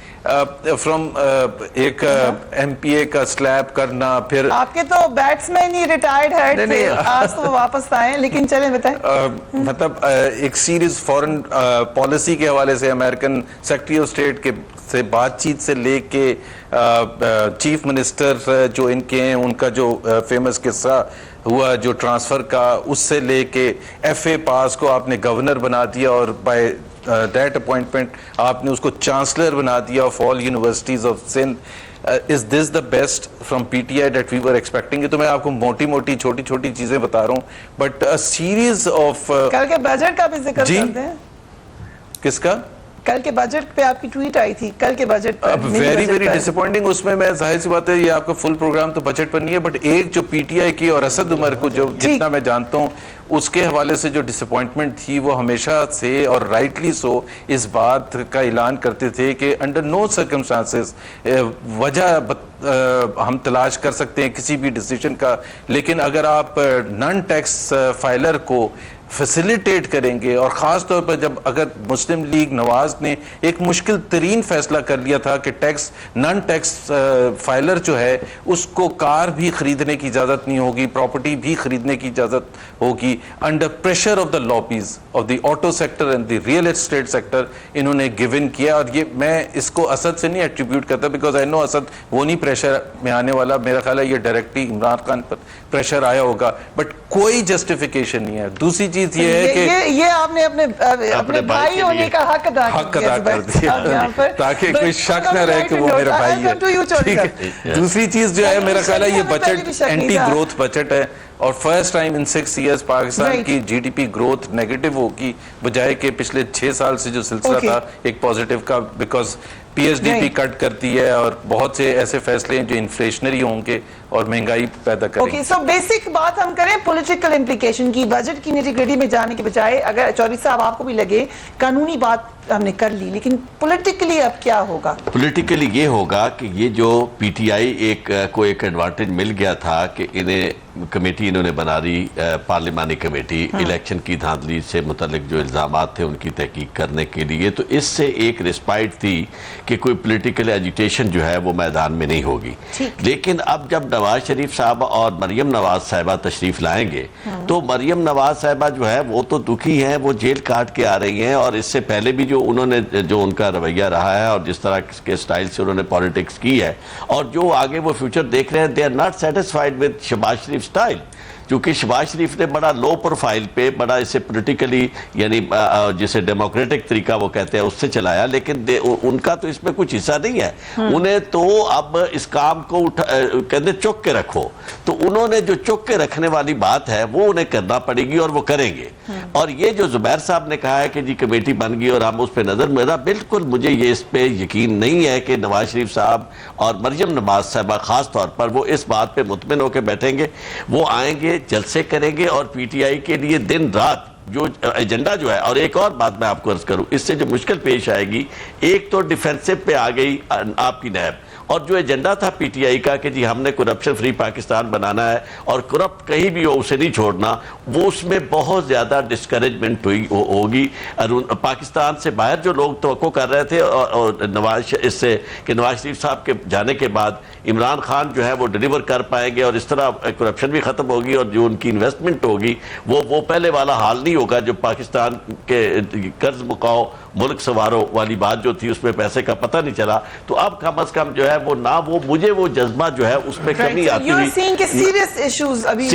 فرام ایک ایم پی اے کا سلیپ کرنا, پھر آپ کے تو بیٹسمین ہی ریٹائرڈ ہے تھے, آج تو واپس آئے, لیکن چلیں بتائیں. مطلب ایک سیریز فورن پالیسی کے حوالے سے امریکن سیکرٹری آف اسٹیٹ کے سے بات چیت سے لے کے چیف منسٹر جو ان کے ہیں ان کا جو فیمس قصہ ہوا جو ٹرانسفر کا, اس سے لے کے ایف اے پاس کو آپ نے گورنر بنا دیا اور بائی that appointment آپ نے اس کو چانسلر بنا دیا of all universities of Sindh. Is this the best from PTI that we were expecting? یہ تو میں آپ کو موٹی موٹی چھوٹی چھوٹی چیزیں بتا رہا ہوں, but a series of کل کے بجٹ کا بھی ذکر کرتے ہیں. کس کا؟ کل کے بجٹ پہ آپ کی ٹویٹ آئی تھی, کل کے بجٹ پر ویری ویری ڈسپوائنٹنگ. اس میں ظاہر سی بات ہے یہ آپ کا فل پروگرام تو بجٹ پر نہیں ہے, بٹ ایک جو پی ٹی آئی کی اور اسد عمر کو جو جتنا میں جانتا ہوں اس کے حوالے سے جو ڈسپوائنٹمنٹ تھی وہ ہمیشہ سے اور رائٹلی سو اس بات کا اعلان کرتے تھے کہ انڈر نو سرکمسٹانسز وجہ ہم تلاش کر سکتے ہیں کسی بھی ڈیسیجن کا, لیکن اگر آپ نان ٹیکس فائلر کو فیسیلیٹیٹ کریں گے, اور خاص طور پر جب اگر مسلم لیگ نواز نے ایک مشکل ترین فیصلہ کر لیا تھا کہ ٹیکس نان ٹیکس فائلر جو ہے اس کو کار بھی خریدنے کی اجازت نہیں ہوگی, پراپرٹی بھی خریدنے کی اجازت ہوگی, under pressure of the lobbies of the auto sector and the real estate sector انہوں نے گیون کیا. اور یہ میں اس کو اسد سے نہیں ایٹریبیوٹ کرتا بیکاز آئی نو اسد وہ نہیں پریشر میں آنے والا, میرا خیال ہے یہ ڈائریکٹلی عمران خان پر پریشر آیا ہوگا, بٹ کوئی جسٹیفیکیشن نہیں ہے. دوسری چیز یہ ہے کہ یہ آپ نے اپنے بھائی ہونے کا حق ادا کر دیا تاکہ کوئی شک نہ رہے کہ وہ میرا بھائی ہے. دوسری چیز جو ہے میرا خیال ہے یہ بجٹ اینٹی گروتھ بجٹ ہے, اور first time in 6 years Pakistan کی G D P growth negative ہوگی بجائے کہ پچھلے 6 سال سے جو سلسلہ تھا ایک پازیٹیو کا, بیکاز پی ایچ ڈی پی کٹ کرتی ہے اور بہت سے ایسے فیصلے ہیں جو انفلیشنری ہوں گے اور مہنگائی پیدا کریں گے. سو بیسک بات ہم کریں پولیٹیکل امپلیکیشن کی, بجٹ کی نیٹی گریٹی میں جانے کے بجائے اگر چودھری صاحب آپ کو بھی لگے قانونی بات ہم نے کر لی, لیکن پولیٹیکلی اب کیا ہوگا؟ پولیٹیکلی یہ ہوگا کہ یہ جو پی ٹی آئی کو ایک ایڈوانٹیج مل گیا تھا کہ انہیں کمیٹی انہوں نے بنا دی, پارلیمانی کمیٹی الیکشن کی دھاندلی سے متعلق جو الزامات تھے ان کی تحقیق کرنے کے لیے, تو اس سے ایک ریسپائٹ تھی کہ کوئی پولیٹیکل ایجیٹیشن جو ہے وہ میدان میں نہیں ہوگی. لیکن اب جب نواز شریف صاحب اور مریم نواز صاحبہ تشریف لائیں گے تو مریم نواز صاحبہ جو ہے وہ تو دکھی ہیں, وہ جیل کاٹ کے آ رہی ہیں, اور اس سے پہلے بھی جو انہوں نے جو ان کا رویہ رہا ہے اور جس طرح کے سٹائل سے انہوں نے پالیٹکس کی ہے اور جو آگے وہ فیوچر دیکھ رہے ہیں, they are not satisfied with Shehbaz Sharif style, کیونکہ شہباز شریف نے بڑا لو پروفائل پہ بڑا اسے پولیٹیکلی یعنی جسے ڈیموکریٹک طریقہ وہ کہتے ہیں اس سے چلایا, لیکن ان کا تو اس میں کچھ حصہ نہیں ہے. انہیں تو اب اس کام کو کہتے چک کے رکھو, تو انہوں نے جو چک کے رکھنے والی بات ہے وہ انہیں کرنا پڑے گی اور وہ کریں گے. اور یہ جو زبیر صاحب نے کہا ہے کہ جی کمیٹی بن گئی اور ہم اس پہ نظر, میرا بالکل مجھے یہ اس پہ یقین نہیں ہے کہ نواز شریف صاحب اور مریم نواز صاحبہ خاص طور پر وہ اس بات پہ مطمئن ہو کے بیٹھیں گے. وہ آئیں گے, جلسے کریں گے اور پی ٹی آئی کے لیے دن رات جو ایجنڈا جو ہے. اور ایک اور بات میں آپ کو عرض کروں, اس سے جو مشکل پیش آئے گی, ایک تو ڈیفینسو پہ آ گئی آپ کی نیب, اور جو ایجنڈا تھا پی ٹی آئی کا کہ جی ہم نے کرپشن فری پاکستان بنانا ہے اور کرپٹ کہیں بھی ہو اسے نہیں چھوڑنا, وہ اس میں بہت زیادہ ڈسکریجمنٹ ہوگی. پاکستان سے باہر جو لوگ توقع کر رہے تھے اور اس سے کہ نواز شریف صاحب کے جانے کے بعد عمران خان جو ہے وہ ڈیلیور کر پائیں گے اور اس طرح کرپشن بھی ختم ہوگی اور جو ان کی انویسٹمنٹ ہوگی وہ پہلے والا حال نہیں ہوگا جو پاکستان کے قرض مکاؤ ملک سواروں والی بات جو تھی اس میں پیسے کا پتہ نہیں چلا. تو اب کم از کم جو ہے وہ نہ وہ مجھے وہ جذبہ جو ہے اس میں کمی آتی ہوئی. سیریس ایشوز ابھی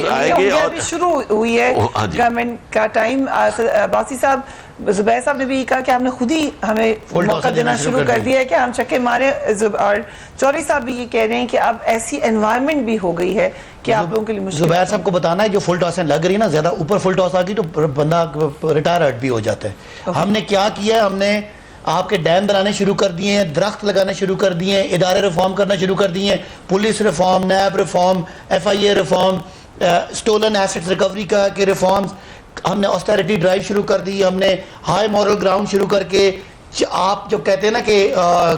آئیں گے اور شروع ہوئی ہے گورنمنٹ کا ٹائم. عباسی صاحب, زبیر صاحب نے بھی کہا کہ آپ نے خود ہی ہمیں موقع دینا شروع کر دیا ہے کہ ہم چکے مارے, اور چودھری صاحب بھی یہ کہہ رہے ہیں کہ اب ایسی انوائرمنٹ بھی ہو گئی ہے کہ آپ لوگوں کے لیے مشکل. زبیر صاحب کو بتانا ہے جو فل ٹاسیں لگ رہی ہے نا, زیادہ اوپر فل ٹاس آ گئی تو بندہ ریٹائر بھی ہو جاتا ہے. ہم نے کیا کیا ہے, ہم نے آپ کے ڈیم بنانے شروع کر دیے ہیں, درخت لگانے شروع کر دیے ہیں, ادارے ریفارم کرنا شروع کر دیے ہیں, police reform, NAB reform, F I A reform, stolen assets recovery کا کے ریفارمز, ہم نے آسٹیرٹی ڈرائیو شروع کر دی, ہم نے ہائی مورل گراؤنڈ شروع کر کے آپ جو کہتے ہیں نا کہ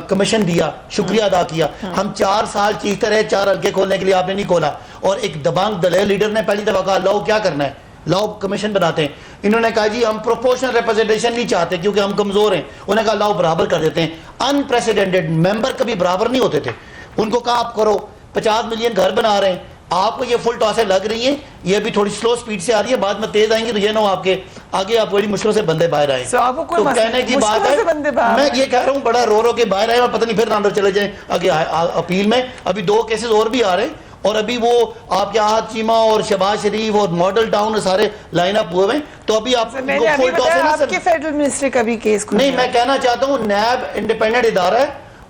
کمیشن دیا, شکریہ ادا کیا. ہم 4 سال چیختے رہے 4 حلقے کھولنے کے لیے, آپ نے نہیں کھولا. اور ایک دبانگ دلیر لیڈر نے پہلی دفعہ کہا لاؤ کیا کرنا ہے, لاؤ کمیشن بناتے ہیں. انہوں نے کہا جی ہم پروپورشنل ریپرزنٹیشن نہیں چاہتے کیونکہ ہم کمزور ہیں. انہوں نے کہا لاؤ برابر کر دیتے ہیں. ان پریسیڈنٹڈ ممبر کبھی برابر نہیں ہوتے تھے. ان کو کہا آپ کرو, 50 ملین گھر بنا رہے ہیں, آپ کو یہ فل ٹاسیں لگ رہی ہیں, یہ بھی تھوڑی سلو سپیڈ سے آ رہی ہے, بعد میں تیز آئیں گی تو یہ نہ ہو آپ کے آگے آپ بڑی مشکلوں سے بندے باہر آئیں. تو کہنے کی بات ہے, میں یہ کہہ رہا ہوں بڑا رو کے باہر آئے, اور پتہ نہیں پھر اندر چلے جائیں آگے اپیل میں. ابھی 2 کیسز اور بھی آ رہے ہیں, اور ابھی وہ آپ کے آج چیمہ اور شہباز شریف اور ماڈل ٹاؤن سارے لائن اپ ہوئے ہیں, تو ابھی آپ میں نے ابھی بتایا آپ کے فیڈرل منسٹری کا بھی کیس نہیں, میں کہنا چاہتا ہوں نیب انڈیپینڈنٹ ادارہ ہے,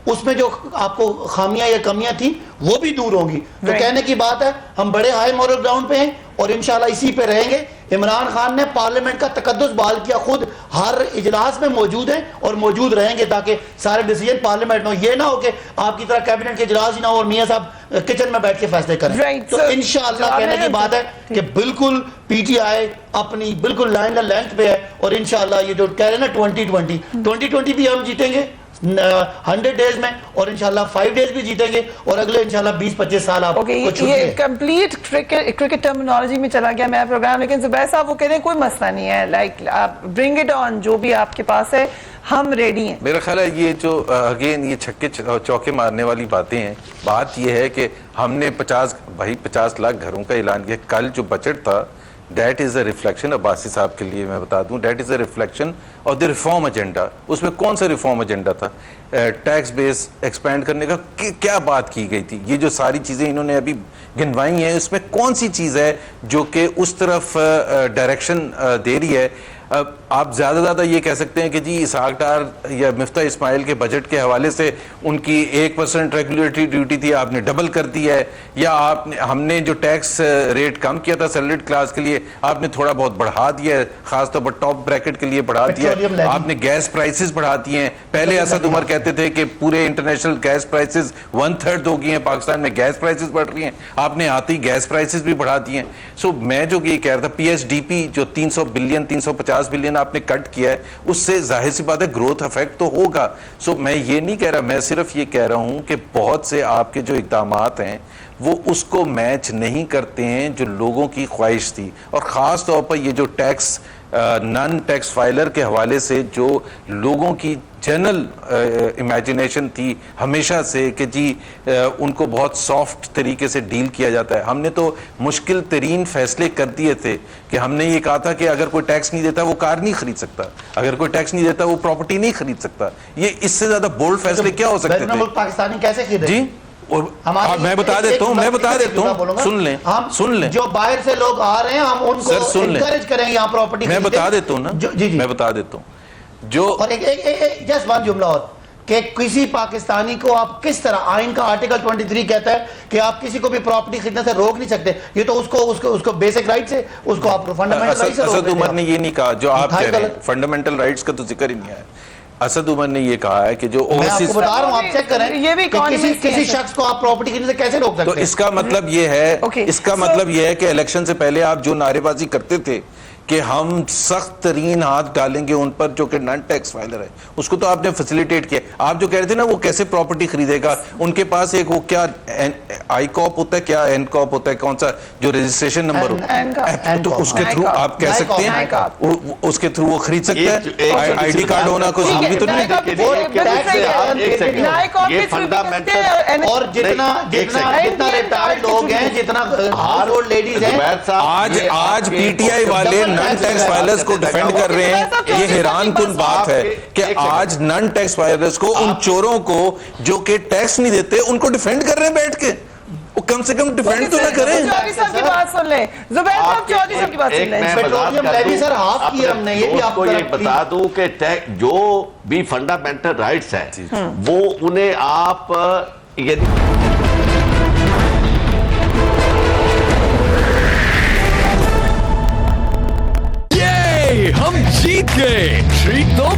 اس میں جو آپ کو خامیاں یا کمیاں تھیں وہ بھی دور ہوں گی. تو کہنے کی بات ہے ہم بڑے ہائی مورل گراؤنڈ پہ ہیں اور انشاءاللہ اسی پہ رہیں گے. عمران خان نے پارلیمنٹ کا تقدس بحال کیا, خود ہر اجلاس میں موجود ہیں اور موجود رہیں گے تاکہ سارے ڈیسیجن پارلیمنٹ میں ہو. یہ نہ ہو کہ آپ کی طرح کیبنٹ کے اجلاس ہی نہ ہو اور میاں صاحب کچن میں بیٹھ کے فیصلے کریں. تو انشاءاللہ کہنے کی بات ہے کہ بالکل پی ٹی آئی اپنی بالکل لائن دا لینتھ پہ ہے, اور انشاءاللہ یہ جو کہہ رہے ہیں نا 2020 بھی ہم جیتیں گے 100 ڈیز میں, اور انشاءاللہ 5 ڈیز بھی جیتیں گے, اور اگلے انشاءاللہ 20-25 سال آپ کو یہ کمپلیٹ کرکٹ ٹرمینالوجی میں چلا گیا میرا پروگرام. لیکن زبیر صاحب وہ کہتے ہیں کوئی مسئلہ نہیں ہے, لائک برنگ اٹ آن, جو بھی آپ کے پاس ہے ہم ریڈی ہیں. میرا خیال ہے یہ جو اگین یہ چھکے چوکے مارنے والی باتیں ہیں. بات یہ ہے کہ ہم نے 50 لاکھ گھروں کا اعلان کیا. کل جو بجٹ تھا that is a reflection, Abbasi Sahib کے لیے میں بتا دوں, that is a reflection of the reform agenda. اس میں کون سا ریفارم ایجنڈا تھا؟ ٹیکس بیس ایکسپینڈ کرنے کا کیا بات کی گئی تھی؟ یہ جو ساری چیزیں انہوں نے ابھی گنوائی ہیں, اس میں کون سی چیز ہے جو کہ اس طرف ڈائریکشن دے رہی ہے؟ آپ زیادہ یہ کہہ سکتے ہیں کہ جی اسحاق ڈار یا مفتاح اسماعیل کے بجٹ کے حوالے سے ان کی 1% ریگولیٹری ڈیوٹی تھی, آپ نے ڈبل کر دی ہے, یا ہم نے جو ٹیکس ریٹ کم کیا تھا سیلریڈ کلاس کے لیے آپ نے تھوڑا بہت بڑھا دیا ہے, خاص طور پر ٹاپ بریکٹ کے لیے بڑھا دیا ہے, آپ نے گیس پرائسز بڑھا دیے ہیں. پہلے اسد عمر کہتے تھے کہ پورے انٹرنیشنل گیس پرائسز 1/3 ہو گئی ہیں, پاکستان میں گیس پرائسز بڑھ رہی ہیں, آپ نے آتی گیس پرائسز بھی بڑھا دیے ہیں. سو میں جو یہ کہہ رہا تھا پی ایس ڈی پی جو 300 بلین 350 بلین آپ نے کٹ کیا ہے, اس سے ظاہر سی بات ہے گروتھ افیکٹ تو ہوگا. سو میں یہ نہیں کہہ رہا, میں صرف یہ کہہ رہا ہوں کہ بہت سے آپ کے جو اقدامات ہیں وہ اس کو میچ نہیں کرتے ہیں جو لوگوں کی خواہش تھی, اور خاص طور پر یہ جو ٹیکس نان ٹیکس فائلر کے حوالے سے جو لوگوں کی جنرل امیجنیشن تھی ہمیشہ سے کہ جی ان کو بہت سافٹ طریقے سے ڈیل کیا جاتا ہے. ہم نے تو مشکل ترین فیصلے کر دیے تھے کہ ہم نے یہ کہا تھا کہ اگر کوئی ٹیکس نہیں دیتا وہ کار نہیں خرید سکتا, اگر کوئی ٹیکس نہیں دیتا وہ پراپرٹی نہیں خرید سکتا. یہ اس سے زیادہ بولڈ فیصلے کیا ہو سکتے تھے؟ پاکستانی کیسے خریدے؟ جی میں بتا دیتا ہوں, سن لیں جو باہر سے لوگ آ رہے ہیں ہم ان کو انکریج کریں یہاں پراپرٹی. میں بتا دیتا ہوں نا, میں بتا دیتا ہوں جو اور جسٹ ون جملہ اور کہ کسی پاکستانی کو آپ کس طرح, آئین کا آرٹیکل 23 کہتا ہے کہ آپ کسی کو بھی پراپرٹی خریدنے سے روک نہیں سکتے. یہ تو اس کو بیسک رائٹ سے, اس کو آپ فنڈامنٹل رائٹ سے روک اسد عمر نے یہ نہیں کہا جو آپ کہہ رہے ہیں, فنڈامنٹل رائٹس کا تو ذکر ہی نہیں آیا. اسد عمر نے یہ کہا ہے کہ جو میں آپ کو بتا رہا ہوں, آپ چیک کریں کہ کسی شخص کو آپ پراپرٹی خریدنے سے کیسے روک سکتے ہیں. تو اس کا مطلب یہ ہے کہ الیکشن سے پہلے آپ جو نعرے بازی کرتے تھے کہ ہم سخت ترین ہاتھ ڈالیں گے ان پر جو کہ نان ٹیکس فائلر ہے, اس کو تو آپ نے فیسیلیٹیٹ کیا. آپ جو کہہ رہے تھے نا وہ کیسے پراپرٹی خریدے گا, ان کے پاس ایک وہ کیا آئی کاپ ہوتا ہے, کیا این کاپ ہوتا ہے, کون سا جو رجسٹریشن نمبر ہوتا ہے, تو اس کے تھرو آپ کہہ سکتے ہیں اس کے تھرو وہ خرید سکتے ہیں. آئی ڈی کارڈ ہونا کوئی ضروری تو نہیں. اور جتنا ریٹائرڈ لوگ ہیں, جتنا ہاؤس ہولڈ لیڈیز ہیں, آج پی ٹی آئی والے نان ٹیکس فائلرز کو ڈیفینڈ کر رہے ہیں. یہ حیران کن بات ہے کہ آج نان ٹیکس فائلرز کو, ان چوروں کو جو کہ ٹیکس نہیں دیتے, ان کو ڈیفینڈ کر رہے ہیں بیٹھ کے. کم سے کم ڈیفینڈ تو نہ کریں. چودھری صاحب کی بات سن لیں, زبیر صاحب چودھری صاحب کی بات سن لیں. پیٹرولیم لیوی سر ہاف کی ہم نے, یہ بھی آپ کو یہ بتا دوں کہ جو بھی فنڈامنٹل رائٹس ہیں وہ انہیں آپ